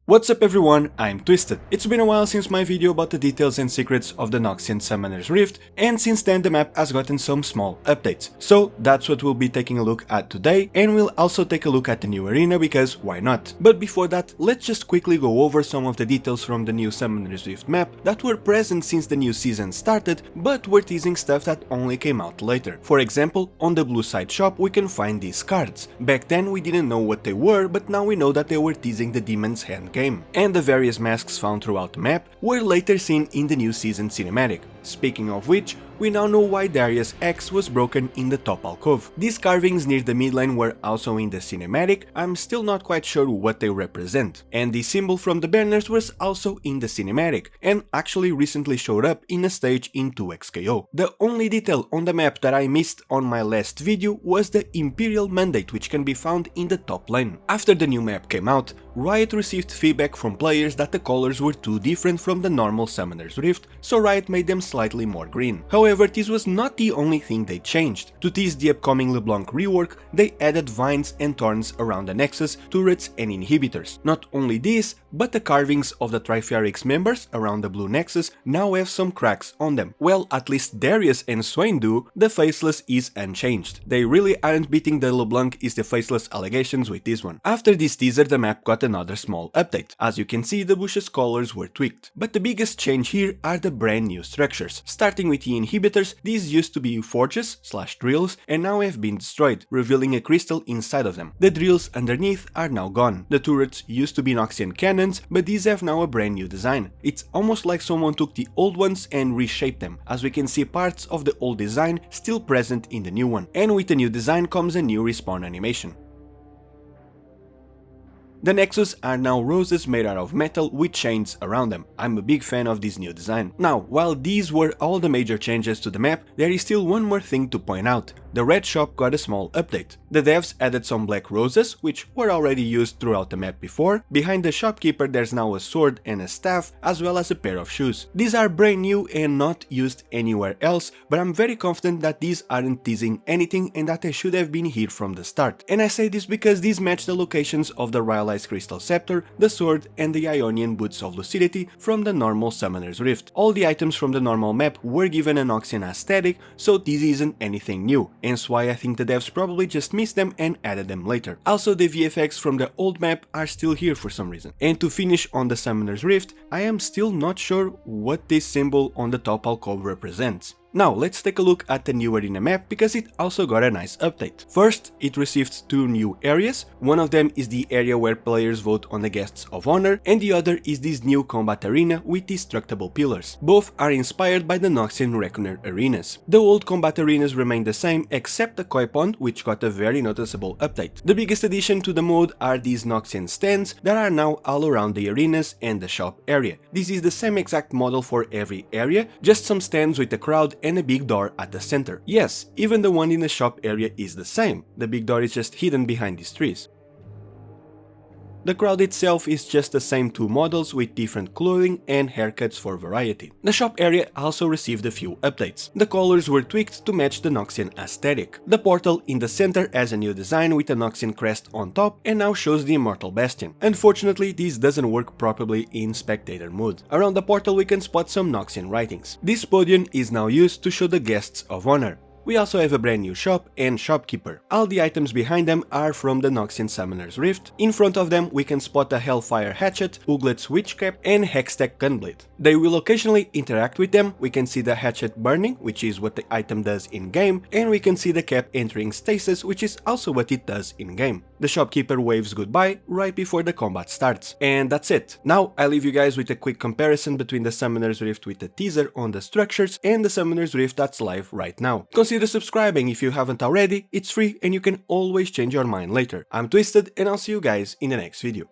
What's up everyone, I'm Twisted. It's been a while since my video about the details and secrets of the Noxian Summoner's Rift, and since then the map has gotten some small updates. So that's what we'll be taking a look at today, and we'll also take a look at the new arena because why not? But before that, let's just quickly go over some of the details from the new Summoner's Rift map that were present since the new season started, but were teasing stuff that only came out later. For example, on the blue side shop we can find these cards. Back then we didn't know what they were, but now we know that they were teasing the Demon's Hand game, and the various masks found throughout the map were later seen in the new season cinematic. Speaking of which, we now know why Darius' X was broken in the top alcove. These carvings near the mid lane were also in the cinematic. I'm still not quite sure what they represent. And the symbol from the banners was also in the cinematic, and actually recently showed up in a stage in 2xKO. The only detail on the map that I missed on my last video was the Imperial Mandate, which can be found in the top lane. After the new map came out, Riot received feedback from players that the colors were too different from the normal Summoner's Rift, so Riot made them slightly more green. However, this was not the only thing they changed. To tease the upcoming LeBlanc rework, they added vines and thorns around the Nexus, turrets and inhibitors. Not only this, but the carvings of the Trifarix members around the blue Nexus now have some cracks on them. Well, at least Darius and Swain do, the Faceless is unchanged. They really aren't beating the LeBlanc is the Faceless allegations with this one. After this teaser, the map got another small update. As you can see, the bush's colors were tweaked. But the biggest change here are the brand new structures. Starting with the inhibitors, these used to be forges/drills and now have been destroyed, revealing a crystal inside of them. The drills underneath are now gone. The turrets used to be Noxian cannons, but these have now a brand new design. It's almost like someone took the old ones and reshaped them, as we can see parts of the old design still present in the new one. And with the new design comes a new respawn animation. The Nexus are now roses made out of metal with chains around them. I'm a big fan of this new design. Now, while these were all the major changes to the map, there is still one more thing to point out. The red shop got a small update. The devs added some black roses, which were already used throughout the map before. Behind the shopkeeper there's now a sword and a staff, as well as a pair of shoes. These are brand new and not used anywhere else, but I'm very confident that these aren't teasing anything and that they should have been here from the start. And I say this because these match the locations of the Rell's Crystal Scepter, the sword and the Ionian Boots of Lucidity from the normal Summoner's Rift. All the items from the normal map were given an Noxian aesthetic, so this isn't anything new, hence why I think the devs probably just missed them and added them later. Also, the VFX from the old map are still here for some reason. And to finish on the Summoner's Rift, I am still not sure what this symbol on the top alcove represents. Now let's take a look at the new arena map because it also got a nice update. First, it received two new areas. One of them is the area where players vote on the guests of honor, and the other is this new combat arena with destructible pillars. Both are inspired by the Noxian Reckoner arenas. The old combat arenas remain the same except the koi pond, which got a very noticeable update. The biggest addition to the mode are these Noxian stands that are now all around the arenas and the shop area. This is the same exact model for every area, just some stands with a crowd and a big door at the center. Yes, even the one in the shop area is the same. The big door is just hidden behind these trees. The crowd itself is just the same two models with different clothing and haircuts for variety. The shop area also received a few updates. The colors were tweaked to match the Noxian aesthetic. The portal in the center has a new design with a Noxian crest on top and now shows the Immortal Bastion. Unfortunately, this doesn't work properly in spectator mode. Around the portal we can spot some Noxian writings. This podium is now used to show the guests of honor. We also have a brand new shop and shopkeeper. All the items behind them are from the Noxian Summoner's Rift. In front of them we can spot a Hellfire Hatchet, Uglet's Witch Cap and Hextech Gunblade. They will occasionally interact with them. We can see the hatchet burning, which is what the item does in game, and we can see the cap entering stasis, which is also what it does in game. The shopkeeper waves goodbye right before the combat starts. And that's it. Now I leave you guys with a quick comparison between the Summoner's Rift with the teaser on the structures and the Summoner's Rift that's live right now. Consider subscribing if you haven't already, it's free and you can always change your mind later. I'm Twisted and I'll see you guys in the next video.